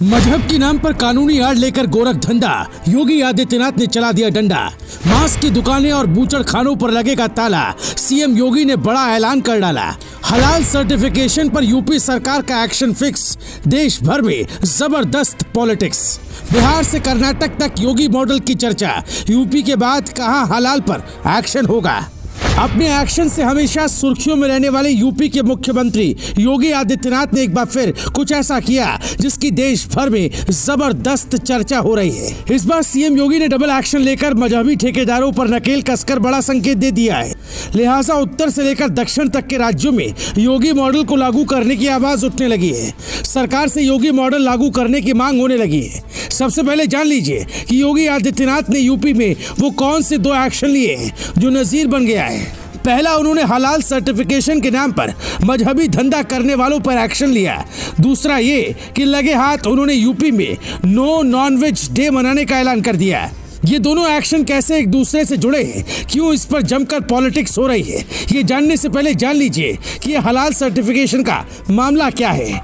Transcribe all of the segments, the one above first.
मजहब के नाम पर कानूनी आड़ लेकर गोरख धंधा, योगी आदित्यनाथ ने चला दिया डंडा। मांस की दुकानें और बूचड़ खानों पर लगेगा ताला, सीएम योगी ने बड़ा ऐलान कर डाला। हलाल सर्टिफिकेशन पर यूपी सरकार का एक्शन फिक्स, देश भर में जबरदस्त पॉलिटिक्स। बिहार से कर्नाटक तक योगी मॉडल की चर्चा, यूपी के बाद कहां हलाल पर एक्शन होगा। अपने एक्शन से हमेशा सुर्खियों में रहने वाले यूपी के मुख्यमंत्री योगी आदित्यनाथ ने एक बार फिर कुछ ऐसा किया जिसकी देश भर में जबरदस्त चर्चा हो रही है। इस बार सीएम योगी ने डबल एक्शन लेकर मजहबी ठेकेदारों पर नकेल कसकर बड़ा संकेत दे दिया है। लिहाजा उत्तर से लेकर दक्षिण तक के राज्यों में योगी मॉडल को लागू करने की आवाज उठने लगी है। सरकार से योगी मॉडल लागू करने की मांग होने लगी है। सबसे पहले जान लीजिए कि योगी आदित्यनाथ ने यूपी में वो कौन से दो एक्शन लिए हैं जो नजीर बन गया है। पहला, उन्होंने हलाल सर्टिफिकेशन के नाम पर मजहबी धंधा करने वालों पर एक्शन लिया। दूसरा ये कि लगे हाथ उन्होंने यूपी में नो नॉनवेज डे मनाने का ऐलान कर दिया। ये दोनों एक्शन कैसे एक दूसरे से जुड़े हैं, क्यों इस पर जमकर पॉलिटिक्स हो रही है, ये जानने से पहले जान लीजिए कि ये हलाल सर्टिफिकेशन का मामला क्या है।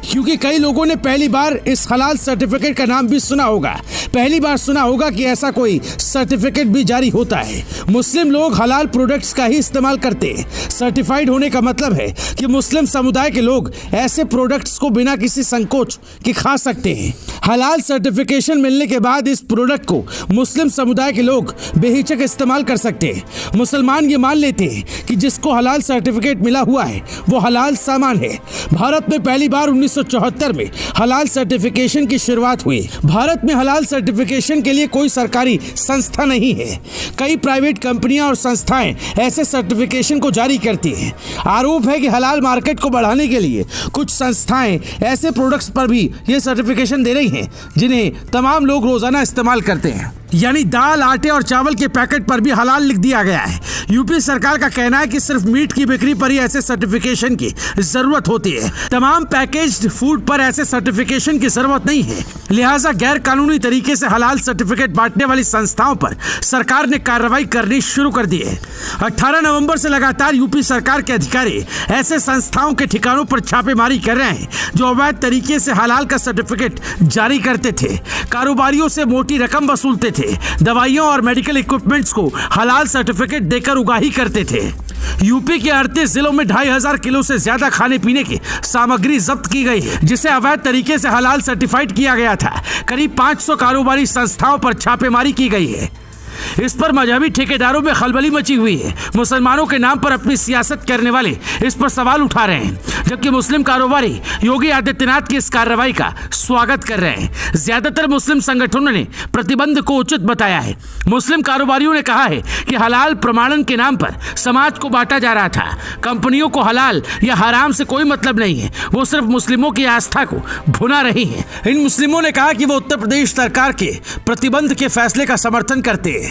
क्योंकि कई लोगों ने पहली बार इस हलाल सर्टिफिकेट का नाम भी सुना होगा, पहली बार सुना होगा कि ऐसा कोई सर्टिफिकेट भी जारी होता है। मुस्लिम लोग हलाल प्रोडक्ट्स का ही इस्तेमाल करते हैं। सर्टिफाइड होने का मतलब है कि मुस्लिम समुदाय के लोग ऐसे प्रोडक्ट्स को बिना किसी संकोच के खा सकते हैं। हलाल सर्टिफिकेशन मिलने के बाद इस प्रोडक्ट को मुस्लिम समुदाय के लोग बेहिचक इस्तेमाल कर सकते हैं। मुसलमान ये मान लेते हैं कि जिसको हलाल सर्टिफिकेट मिला हुआ है वो हलाल सामान है। भारत में पहली बार 1974 में हलाल सर्टिफिकेशन की शुरुआत हुई। भारत में हलाल सर्टिफिकेशन के लिए कोई सरकारी संस्था नहीं है। कई प्राइवेट कंपनियां और संस्थाएं ऐसे सर्टिफिकेशन को जारी करती हैं। आरोप है कि हलाल मार्केट को बढ़ाने के लिए कुछ संस्थाएं ऐसे प्रोडक्ट्स पर भी ये सर्टिफिकेशन दे रही हैं जिन्हें तमाम लोग रोजाना इस्तेमाल करते हैं। यानी दाल, आटे और चावल के पैकेट पर भी हलाल लिख दिया गया है। यूपी सरकार का कहना है कि सिर्फ मीट की बिक्री पर ही ऐसे सर्टिफिकेशन की जरूरत होती है। तमाम पैकेज्ड फूड पर ऐसे सर्टिफिकेशन की जरूरत नहीं है। लिहाजा गैर कानूनी तरीके से हलाल सर्टिफिकेट बांटने वाली संस्थाओं पर सरकार ने कार्रवाई करनी शुरू कर दी है। 18 नवंबर से लगातार यूपी सरकार के अधिकारी ऐसे संस्थाओं के ठिकानों पर छापेमारी कर रहे हैं जो अवैध तरीके से हलाल का सर्टिफिकेट जारी करते थे, कारोबारियों से मोटी रकम वसूलते थे, दवाइयों और मेडिकल इक्विपमेंट्स को हलाल सर्टिफिकेट देकर उगाही करते थे। यूपी के 38 जिलों में 2500 किलो से ज्यादा खाने पीने की सामग्री जब्त की गई है जिसे अवैध तरीके से हलाल सर्टिफाइड किया गया था। करीब 500 कारोबारी संस्थाओं पर छापेमारी की गई है। इस पर मजहबी ठेकेदारों में खलबली मची हुई है। मुसलमानों के नाम पर अपनी सियासत करने वाले इस पर सवाल उठा रहे हैं, जबकि मुस्लिम कारोबारी योगी आदित्यनाथ की इस कार्रवाई का स्वागत कर रहे हैं। ज्यादातर मुस्लिम संगठनों ने प्रतिबंध को उचित बताया है। मुस्लिम कारोबारियों ने कहा है कि हलाल प्रमाणन के नाम पर समाज को बांटा जा रहा था। कंपनियों को हलाल या हराम से कोई मतलब नहीं है, वो सिर्फ मुस्लिमों की आस्था को भुना रही है। इन मुस्लिमों ने कहा कि वो उत्तर प्रदेश सरकार के प्रतिबंध के फैसले का समर्थन करते हैं।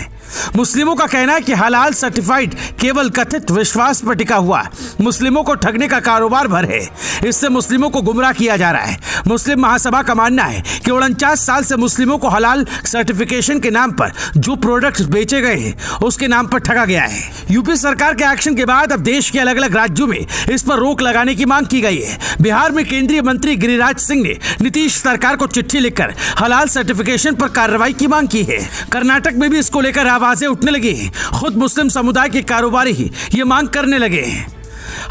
मुस्लिमों का कहना है कि हलाल सर्टिफाइड केवल कथित विश्वास पर टिका हुआ मुस्लिमों को ठगने का कारोबार भर है। इससे मुस्लिमों को गुमराह किया जा रहा है। मुस्लिम महासभा का मानना है कि 49 साल से मुस्लिमों को हलाल सर्टिफिकेशन के नाम पर जो प्रोडक्ट्स बेचे गए हैं उसके नाम पर ठगा गया है। यूपी सरकार के एक्शन के बाद अब देश के अलग अलग राज्यों में इस पर रोक लगाने की मांग की गई है। बिहार में केंद्रीय मंत्री गिरिराज सिंह ने नीतीश सरकार को चिट्ठी लिखकर हलाल सर्टिफिकेशन पर कार्रवाई की मांग की है। कर्नाटक में भी इसको लेकर आवाजें उठने लगी हैं। खुद मुस्लिम समुदाय के कारोबारी ही ये मांग करने लगे हैं।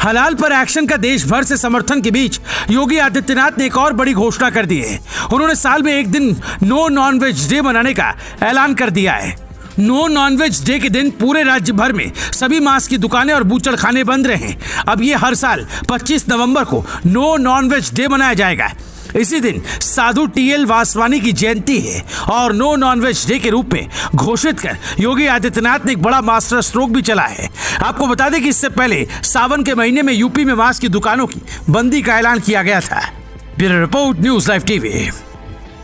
हलाल पर एक्शन का देश भर से समर्थन के बीच योगी आदित्यनाथ ने एक और बड़ी घोषणा कर दी है। उन्होंने साल में एक दिन नो नॉनवेज डे मनाने का ऐलान कर दिया है। नो नॉनवेज डे के दिन पूरे राज्य भर में सभी मांस की दुकानें और बूचड़ खाने बंद रहे। अब ये हर साल 25 नवंबर को नो नॉनवेज डे मनाया जाएगा। इसी दिन साधु टीएल वासवानी की जयंती है और नो नॉनवेज डे के रूप में घोषित कर योगी आदित्यनाथ ने एक बड़ा मास्टर स्ट्रोक भी चला है। आपको बता दें कि इससे पहले सावन के महीने में यूपी में मांस की दुकानों की बंदी का ऐलान किया गया था। Bureau report, news live TV.